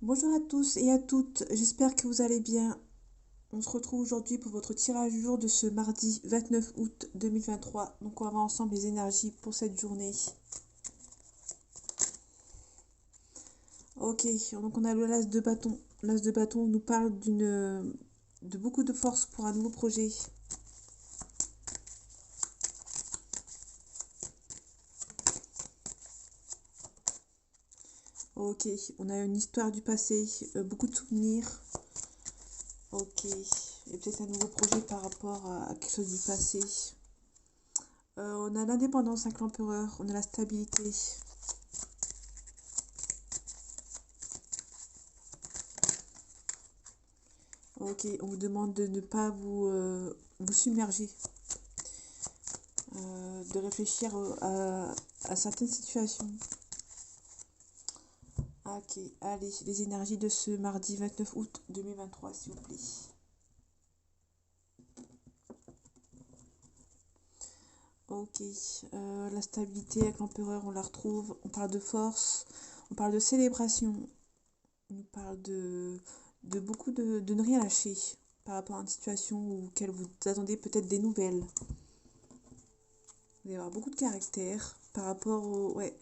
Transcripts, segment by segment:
Bonjour à tous et à toutes, j'espère que vous allez bien. On se retrouve aujourd'hui pour votre tirage du jour de ce mardi 29 août 2023. Donc on va voir ensemble les énergies pour cette journée. Ok, donc on a le l'as de bâton. L'as de bâton nous parle de beaucoup de force pour un nouveau projet. Ok, on a une histoire du passé, beaucoup de souvenirs. Ok, et peut-être un nouveau projet par rapport à quelque chose du passé. On a l'indépendance avec l'empereur, on a la stabilité. Ok, on vous demande de ne pas vous submerger, de réfléchir à certaines situations. Ok, allez, les énergies de ce mardi 29 août 2023, s'il vous plaît. Ok, la stabilité avec l'empereur, on la retrouve. On parle de force, on parle de célébration, on parle de beaucoup de ne rien lâcher par rapport à une situation où vous attendez peut-être des nouvelles. Vous allez avoir beaucoup de caractère par rapport au... Ouais,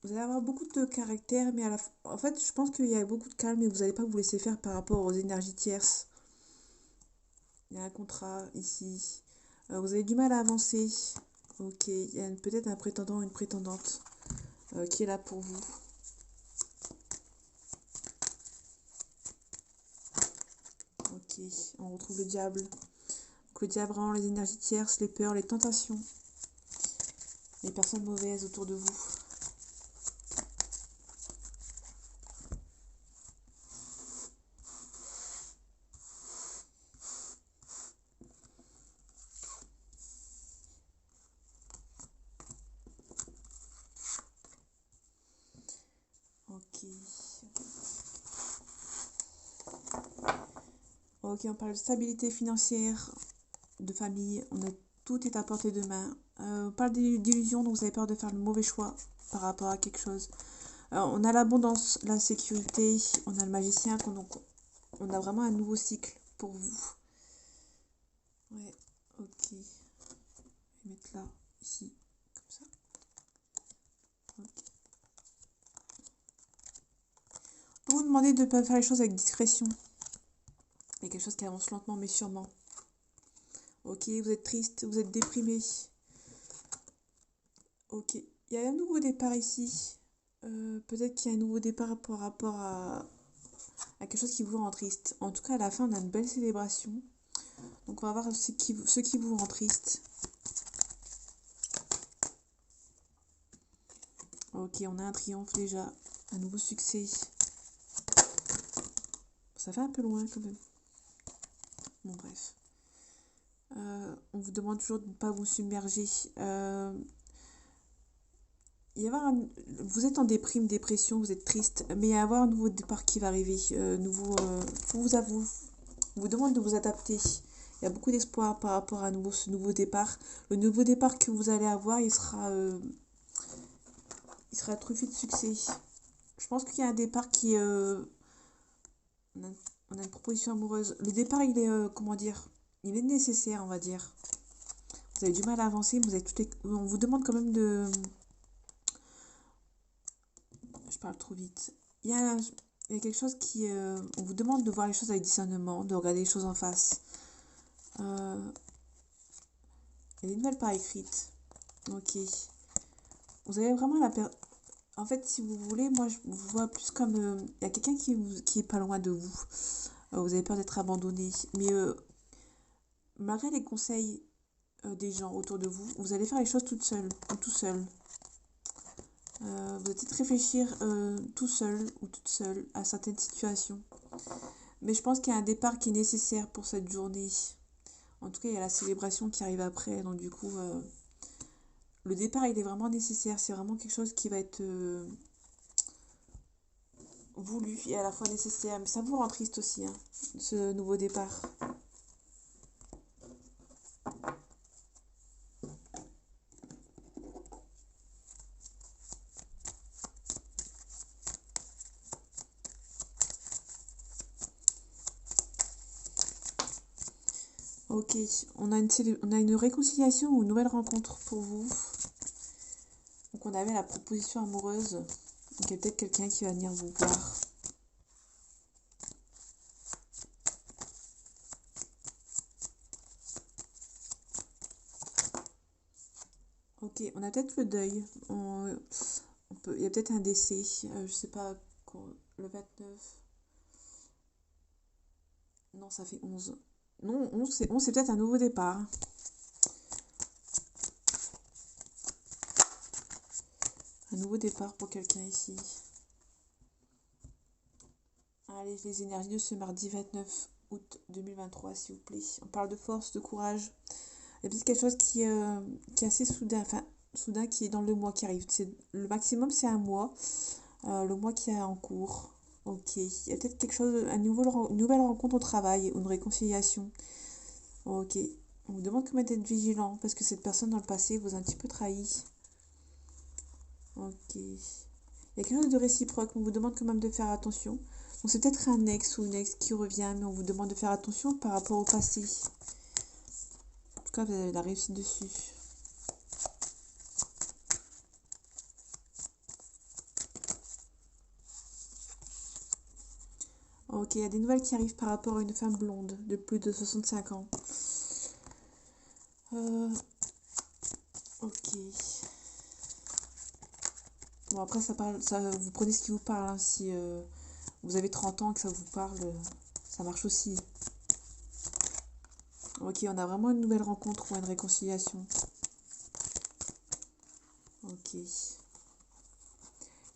vous allez avoir beaucoup de caractère, mais en fait, je pense qu'il y a beaucoup de calme et vous n'allez pas vous laisser faire par rapport aux énergies tierces. Il y a un contrat ici. Vous avez du mal à avancer. Ok, il y a peut-être un prétendant, une prétendante qui est là pour vous. Ok, on retrouve le diable. Donc le diable, vraiment les énergies tierces, les peurs, les tentations, les personnes mauvaises autour de vous. Ok. Ok, on parle de stabilité financière, de famille, tout est à portée de main. On parle d'illusion, donc vous avez peur de faire le mauvais choix par rapport à quelque chose. On a l'abondance, la sécurité, on a le magicien, donc on a vraiment un nouveau cycle pour vous. Ouais, ok. Je vais mettre là, ici, comme ça. Ok. Vous vous demandez de ne pas faire les choses avec discrétion. Il y a quelque chose qui avance lentement mais sûrement. Ok, vous êtes triste, vous êtes déprimé. Ok, il y a un nouveau départ ici. Peut-être qu'il y a un nouveau départ par rapport à quelque chose qui vous rend triste. En tout cas, à la fin, on a une belle célébration. Donc, on va voir ce qui vous rend triste. Ok, on a un triomphe déjà. Un nouveau succès. Ça fait un peu loin quand même. Bon, bref. On vous demande toujours de ne pas vous submerger. Vous êtes en déprime, dépression, vous êtes triste, mais il va y avoir un nouveau départ qui va arriver. On vous demande de vous adapter. Il y a beaucoup d'espoir par rapport à ce nouveau départ. Le nouveau départ que vous allez avoir, il sera truffé de succès. Je pense qu'il y a un départ on a, on a une proposition amoureuse. Le départ, il est, comment dire, il est nécessaire, on va dire. Vous avez du mal à avancer, mais on vous demande quand même de... Je parle trop vite. Il y a quelque chose on vous demande de voir les choses avec discernement, de regarder les choses en face. Euh, il y a des nouvelles par écrite. Ok. Vous avez vraiment En fait, si vous voulez, moi je vous vois plus comme... Il y a quelqu'un qui est pas loin de vous. Vous avez peur d'être abandonné. Mais malgré les conseils des gens autour de vous, vous allez faire les choses toute seule ou tout seul. Vous allez peut-être réfléchir tout seul ou toute seule à certaines situations. Mais je pense qu'il y a un départ qui est nécessaire pour cette journée. En tout cas, il y a la célébration qui arrive après. Donc du coup, le départ, il est vraiment nécessaire. C'est vraiment quelque chose qui va être voulu et à la fois nécessaire. Mais ça vous rend triste aussi, hein, ce nouveau départ. Ok, on a une réconciliation ou une nouvelle rencontre pour vous. Donc on avait la proposition amoureuse. Donc il y a peut-être quelqu'un qui va venir vous voir. Ok, on a peut-être le deuil. Il y a peut-être un décès. Je sais pas le 29. Non, ça fait 11. Non, 11 c'est peut-être un nouveau départ. Un nouveau départ pour quelqu'un ici. Allez, les énergies de ce mardi 29 août 2023, s'il vous plaît. On parle de force, de courage. Il y a peut-être quelque chose qui est assez soudain, enfin, soudain qui est dans le mois qui arrive. Le maximum, c'est un mois. Le mois qui est en cours. Ok. Il y a peut-être quelque chose, une nouvelle rencontre au travail, une réconciliation. Ok. On vous demande comment d'être vigilant parce que cette personne dans le passé vous a un petit peu trahi. Ok. Il y a quelque chose de réciproque. On vous demande quand même de faire attention. Donc c'est peut-être un ex ou une ex qui revient, mais on vous demande de faire attention par rapport au passé. En tout cas, vous avez la réussite dessus. Ok, il y a des nouvelles qui arrivent par rapport à une femme blonde de plus de 65 ans. Ok. Bon, après, vous prenez ce qui vous parle. Hein. Si vous avez 30 ans et que ça vous parle, ça marche aussi. Ok, on a vraiment une nouvelle rencontre ou une réconciliation. Ok.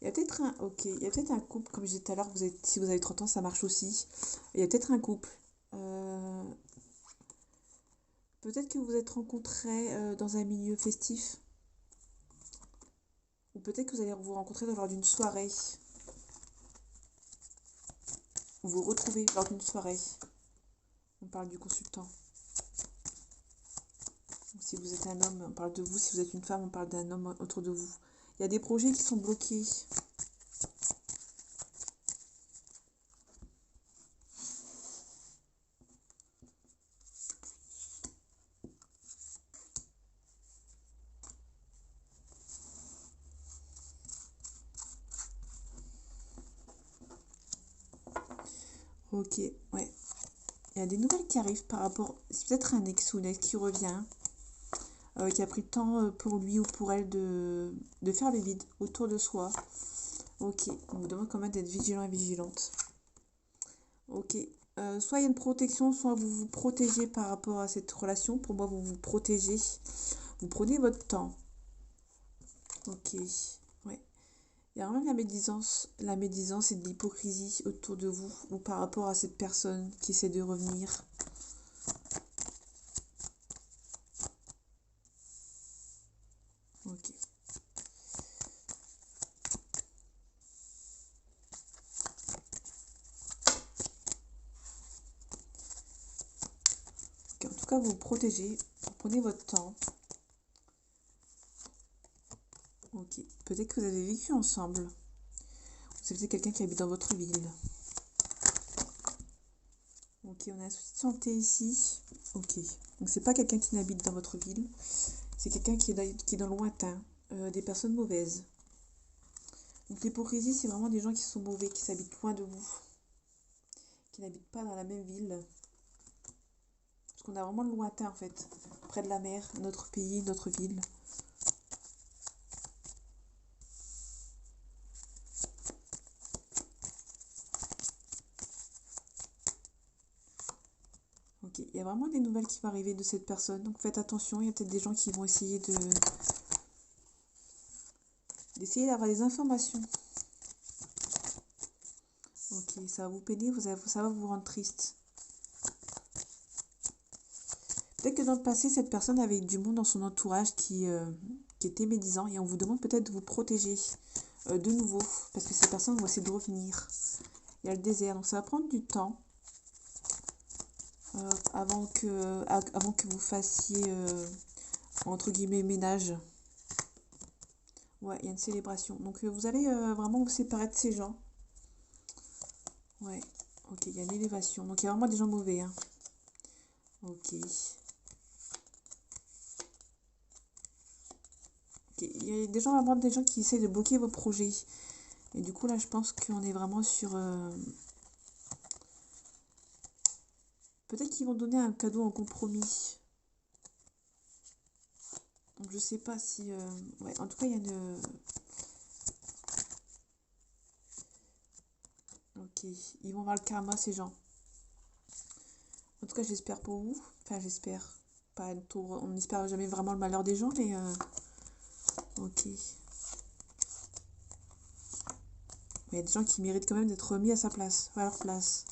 Il y a peut-être un couple, comme je disais tout à l'heure, si vous avez 30 ans, ça marche aussi. Il y a peut-être un couple. Euh, Peut-être que vous êtes rencontrés dans un milieu festif. Ou peut-être que vous allez vous rencontrer lors d'une soirée. Vous vous retrouvez lors d'une soirée. On parle du consultant. Si vous êtes un homme, on parle de vous. Si vous êtes une femme, on parle d'un homme autour de vous. Il y a des projets qui sont bloqués. Ok, ouais. Il y a des nouvelles qui arrivent par rapport... C'est peut-être un ex ou une ex qui revient, qui a pris le temps pour lui ou pour elle de faire le vide autour de soi. Ok, on vous demande quand même d'être vigilant et vigilante. Ok, soit il y a une protection, soit vous vous protégez par rapport à cette relation. Pour moi, vous vous protégez. Vous prenez votre temps. Ok, ouais. Il y a vraiment de la médisance et de l'hypocrisie autour de vous ou par rapport à cette personne qui essaie de revenir. Ok. Ok, en tout cas, vous vous protégez. Vous prenez votre temps. Ok. Peut-être que vous avez vécu ensemble. C'est peut-être quelqu'un qui habite dans votre ville. Ok, on a un souci de santé ici. Ok. Donc c'est pas quelqu'un qui n'habite dans votre ville. C'est quelqu'un qui est dans le lointain. Des personnes mauvaises. Donc l'hypocrisie, c'est vraiment des gens qui sont mauvais, qui s'habitent loin de vous. Qui n'habitent pas dans la même ville. Parce qu'on a vraiment le lointain en fait. Près de la mer, notre pays, notre ville. Ok, il y a vraiment des nouvelles qui vont arriver de cette personne. Donc faites attention, il y a peut-être des gens qui vont essayer d'essayer d'avoir des informations. Ok, ça va vous peiner, ça va vous rendre triste. Peut-être que dans le passé, cette personne avait du monde dans son entourage qui était médisant et on vous demande peut-être de vous protéger de nouveau parce que ces personnes vont essayer de revenir. Il y a le désert, donc ça va prendre du temps avant que vous fassiez entre guillemets ménage. Ouais, il y a une célébration. Donc vous allez vraiment vous séparer de ces gens. Ouais, ok, il y a une élévation. Donc il y a vraiment des gens mauvais. Hein. Ok. Ok, il y a des gens, vraiment des gens qui essaient de bloquer vos projets. Et du coup, là, je pense qu'on est vraiment sur... peut-être qu'ils vont donner un cadeau en compromis. Donc, je sais pas si... ouais, en tout cas, il y a une... Ok, ils vont voir le karma, ces gens. En tout cas, j'espère pour vous. Enfin, j'espère. Pas tout... On n'espère jamais vraiment le malheur des gens, mais... ok. Mais il y a des gens qui méritent quand même d'être remis à sa place, à leur place.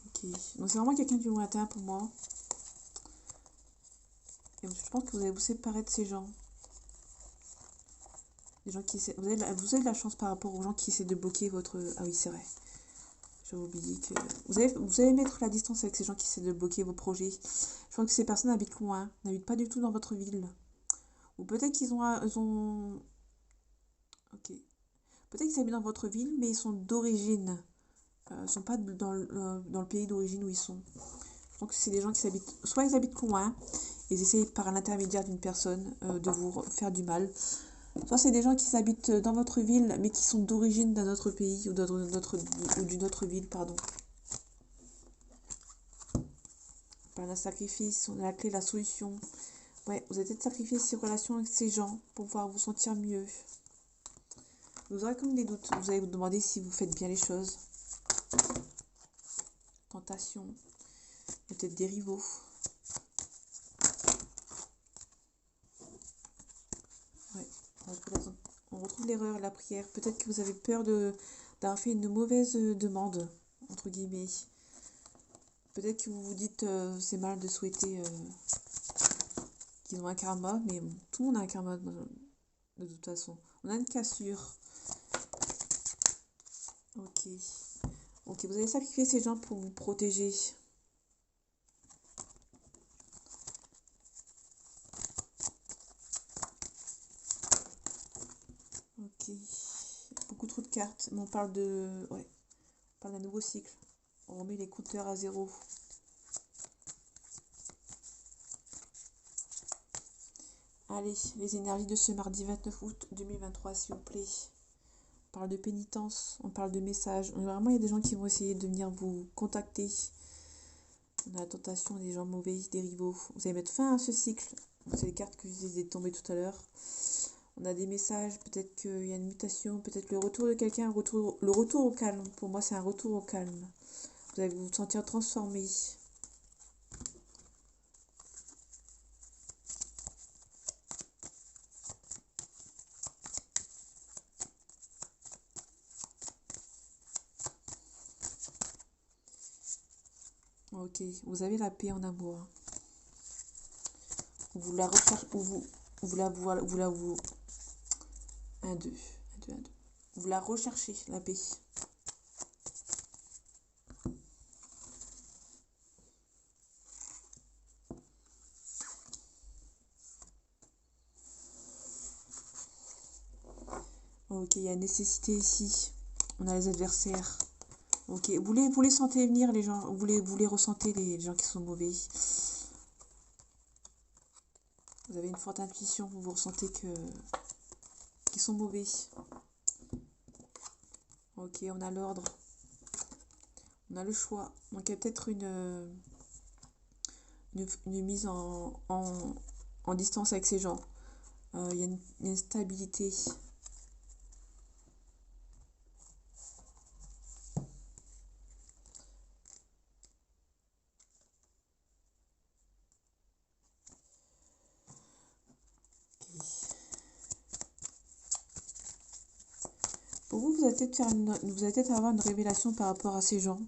Ok. Donc c'est vraiment quelqu'un du lointain pour moi. Et je pense que vous allez vous séparer de ces gens. Les gens qui essaient... vous avez de la chance par rapport aux gens qui essaient de bloquer votre... Ah oui, c'est vrai. J'avais oublié que... Vous allez mettre la distance avec ces gens qui essaient de bloquer vos projets. Je pense que ces personnes habitent loin, n'habitent pas du tout dans votre ville. Ou peut-être qu'ils ont... Ok. Peut-être qu'ils habitent dans votre ville, mais ils sont d'origine. Ils sont pas dans le pays d'origine où ils sont. Donc c'est des gens qui habitent... Soit ils habitent loin, ils essayent par l'intermédiaire d'une personne de vous faire du mal. Soit c'est des gens qui habitent dans votre ville, mais qui sont d'origine d'un autre pays ou d'une autre ville, pardon. Par un sacrifice, on a la clé, la solution. Ouais, vous allez peut-être sacrifier ces relations avec ces gens pour pouvoir vous sentir mieux. Vous aurez comme des doutes. Vous allez vous demander si vous faites bien les choses. Tentation. Peut-être des rivaux. Ouais. On retrouve l'erreur et la prière. Peut-être que vous avez peur d'avoir fait une mauvaise demande, entre guillemets. Peut-être que vous vous dites c'est mal de souhaiter qu'ils ont un karma, mais bon, tout le monde a un karma de toute façon. On a une cassure. Ok. Ok, vous allez sacrifier ces gens pour vous protéger. Ok. Beaucoup trop de cartes. Mais on parle de... Ouais. On parle d'un nouveau cycle. On remet les compteurs à zéro. Allez, les énergies de ce mardi 29 août 2023, s'il vous plaît. On parle de pénitence, on parle de messages. Vraiment, il y a des gens qui vont essayer de venir vous contacter. On a la tentation des gens mauvais, des rivaux. Vous allez mettre fin à ce cycle. C'est les cartes que je vous ai tombées tout à l'heure. On a des messages, peut-être qu'il y a une mutation, peut-être le retour de quelqu'un, le retour au calme. Pour moi, c'est un retour au calme. Vous allez vous sentir transformé. Ok, vous avez la paix en amour. Vous la recherchez, vous, un, deux, un, deux, un, deux. Vous la recherchez, la paix. Ok, il y a nécessité ici. On a les adversaires. Ok, vous les sentez venir, les gens. Vous les ressentez, les gens qui sont mauvais. Vous avez une forte intuition. Vous ressentez qu'ils sont mauvais. Ok, on a l'ordre. On a le choix. Donc il y a peut-être une mise en distance avec ces gens. Il y a une stabilité. Pour vous, vous allez peut-être avoir une révélation par rapport à ces gens.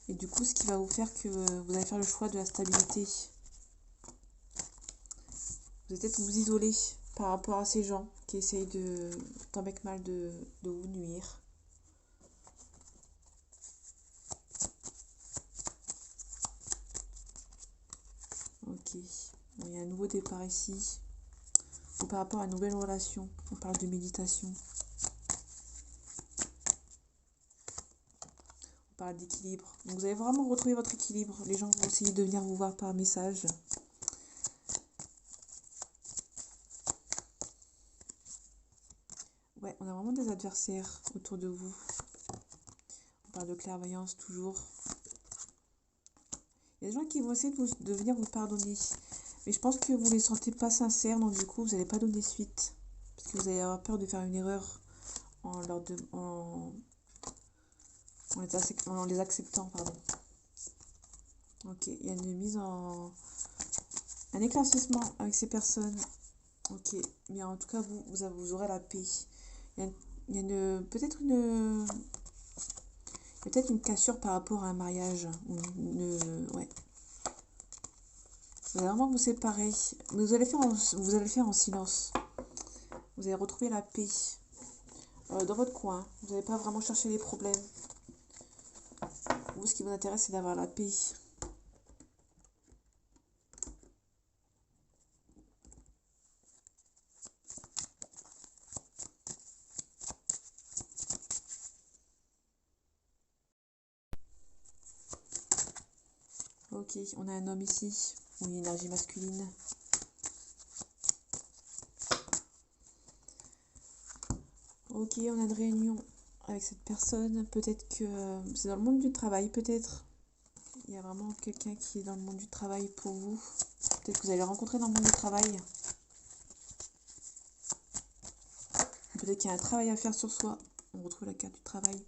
Et du coup, ce qui va vous faire que vous allez faire le choix de la stabilité. Vous allez peut-être vous isoler par rapport à ces gens qui essayent tant bien que mal de vous nuire. Ok. Bon, il y a un nouveau départ ici. Ou par rapport à une nouvelle relation. On parle de méditation. On parle d'équilibre. Donc vous allez vraiment retrouver votre équilibre. Les gens vont essayer de venir vous voir par message. Ouais, on a vraiment des adversaires autour de vous. On parle de clairvoyance toujours. Il y a des gens qui vont essayer de venir vous pardonner. Mais je pense que vous ne les sentez pas sincères, donc du coup, vous n'allez pas donner suite. Parce que vous allez avoir peur de faire une erreur en, en les acceptant, pardon. Ok, il y a une mise en... un éclaircissement avec ces personnes. Ok, mais en tout cas, vous aurez la paix. Il y a peut-être une... Il y a peut-être une cassure par rapport à un mariage. Ouais. Vous allez vraiment vous séparer. Vous allez le faire en silence. Vous allez retrouver la paix dans votre coin. Vous n'allez pas vraiment chercher les problèmes. Vous, ce qui vous intéresse, c'est d'avoir la paix. Ok, on a un homme ici, ou une énergie masculine. Ok, on a une réunion avec cette personne. Peut-être que c'est dans le monde du travail, peut-être. Il y a vraiment quelqu'un qui est dans le monde du travail pour vous. Peut-être que vous allez le rencontrer dans le monde du travail. Peut-être qu'il y a un travail à faire sur soi. On retrouve la carte du travail.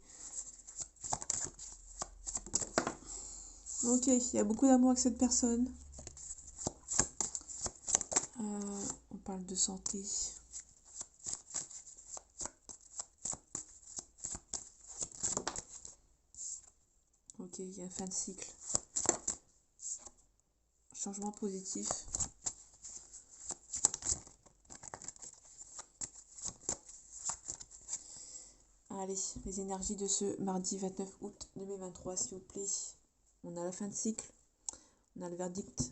Ok, il y a beaucoup d'amour avec cette personne. On parle de santé. Ok, il y a un fin de cycle. Changement positif. Allez, les énergies de ce mardi 29 août 2023, s'il vous plaît. On a la fin de cycle. On a le verdict.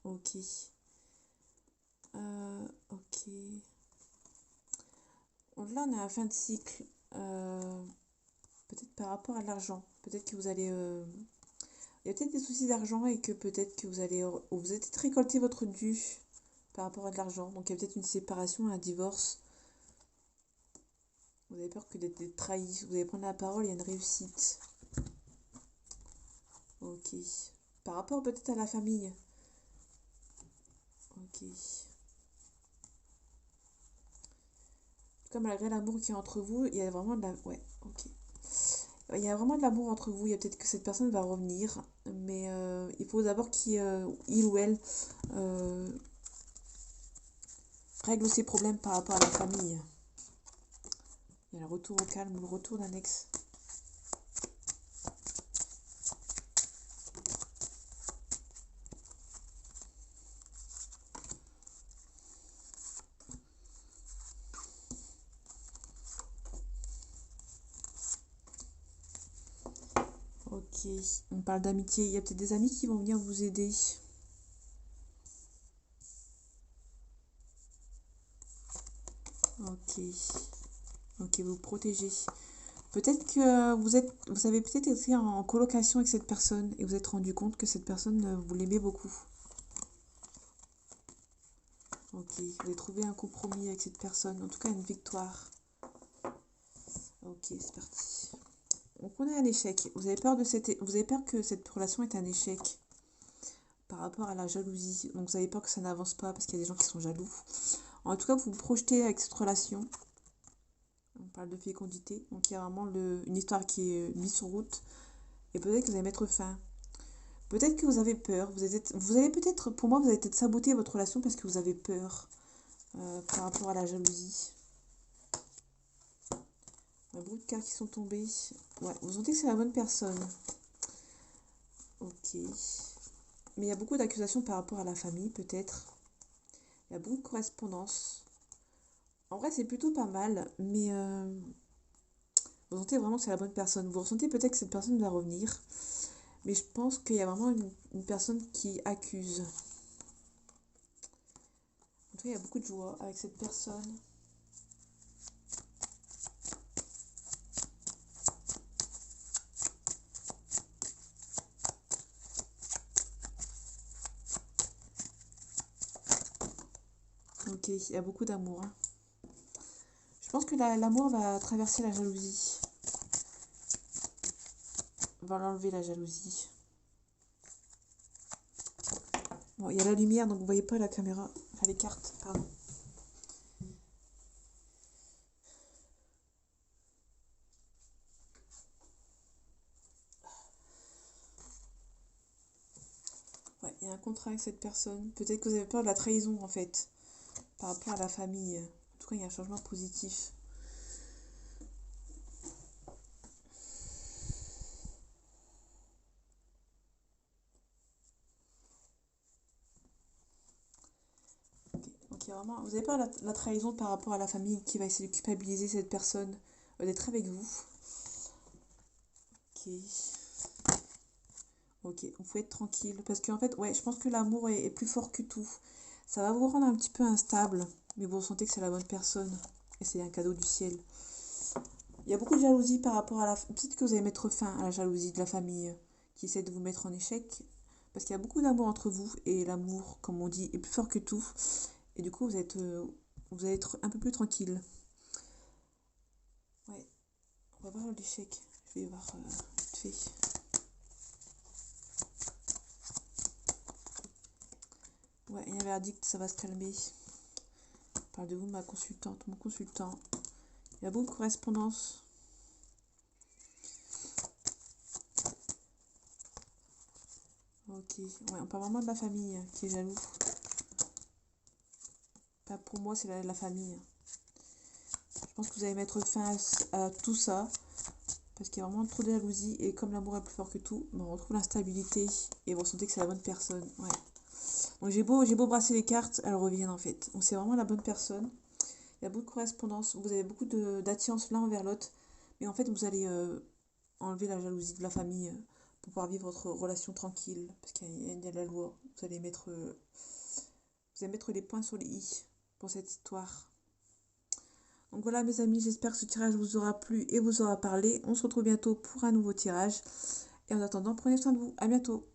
Ok. Ok. Donc là, on est à la fin de cycle. Peut-être par rapport à l'argent. Peut-être que vous allez... il y a peut-être des soucis d'argent et que peut-être que vous allez... Vous allez peut-être récolter votre dû par rapport à de l'argent. Donc il y a peut-être une séparation, un divorce. Vous avez peur que d'être trahi. Vous allez prendre la parole, il y a une réussite. Ok. Par rapport peut-être à la famille. Ok. En tout cas, malgré l'amour qui est entre vous, il y a vraiment de la... Ouais, ok. Il y a vraiment de l'amour entre vous. Il y a peut-être que cette personne va revenir. Mais il faut d'abord il ou elle euh, règle ses problèmes par rapport à la famille. Il y a le retour au calme, le retour d'un ex. Ok, on parle d'amitié. Il y a peut-être des amis qui vont venir vous aider. Ok. Ok, vous protégez. Peut-être que vous avez peut-être été en colocation avec cette personne et vous êtes rendu compte que cette personne, vous l'aimez beaucoup. Ok, vous avez trouvé un compromis avec cette personne, en tout cas une victoire. Ok, c'est parti. Donc on a un échec. Vous avez peur que cette relation est un échec par rapport à la jalousie. Donc vous avez peur que ça n'avance pas parce qu'il y a des gens qui sont jaloux. En tout cas, vous vous projetez avec cette relation. On parle de fécondité. Donc il y a vraiment une histoire qui est mise sur route. Et peut-être que vous allez mettre fin. Peut-être que vous avez peur. Vous allez peut-être, pour moi, vous allez peut-être saboter votre relation parce que vous avez peur par rapport à la jalousie. Il y a beaucoup de cartes qui sont tombées. Ouais, vous sentez que c'est la bonne personne. Ok. Mais il y a beaucoup d'accusations par rapport à la famille, peut-être. Il y a beaucoup de correspondance. En vrai, c'est plutôt pas mal, mais vous sentez vraiment que c'est la bonne personne. Vous ressentez peut-être que cette personne va revenir, mais je pense qu'il y a vraiment une personne qui accuse. En tout cas, il y a beaucoup de joie avec cette personne. Ok, il y a beaucoup d'amour. Hein. Je pense que l'amour va traverser la jalousie. Va l'enlever la jalousie. Bon, il y a la lumière, donc vous voyez pas la caméra. Enfin, les cartes, pardon. Ouais, il y a un contrat avec cette personne. Peut-être que vous avez peur de la trahison, en fait. Par rapport à la famille. En tout cas, il y a un changement positif. Ok, donc il y a vraiment... Vous avez peur de la trahison par rapport à la famille qui va essayer de culpabiliser cette personne d'être avec vous. Ok. Ok, vous pouvez être tranquille. Parce qu'en fait, ouais, je pense que l'amour est plus fort que tout. Ça va vous rendre un petit peu instable, mais vous ressentez que c'est la bonne personne. Et c'est un cadeau du ciel. Il y a beaucoup de jalousie par rapport à la... Peut-être que vous allez mettre fin à la jalousie de la famille qui essaie de vous mettre en échec. Parce qu'il y a beaucoup d'amour entre vous. Et l'amour, comme on dit, est plus fort que tout. Et du coup, vous allez être un peu plus tranquille. Ouais, on va voir l'échec. Je vais voir vite fait. Ouais, il y a un verdict, ça va se calmer. Parle de vous, ma consultante, mon consultant. Il y a beaucoup de correspondance. Ok, ouais, on parle vraiment de la famille qui est jaloux. Pas pour moi, c'est la famille. Je pense que vous allez mettre fin à tout ça. Parce qu'il y a vraiment trop de jalousie. Et comme l'amour est plus fort que tout, on retrouve l'instabilité. Et vous ressentez que c'est la bonne personne. Ouais. Donc j'ai beau brasser les cartes, elles reviennent en fait. Donc c'est vraiment la bonne personne. Il y a beaucoup de correspondance. Vous avez beaucoup d'attirance l'un envers l'autre. Mais en fait, vous allez enlever la jalousie de la famille pour pouvoir vivre votre relation tranquille. Parce qu'il y a de la loi. Vous allez mettre les points sur les i pour cette histoire. Donc voilà mes amis, j'espère que ce tirage vous aura plu et vous aura parlé. On se retrouve bientôt pour un nouveau tirage. Et en attendant, prenez soin de vous. À bientôt.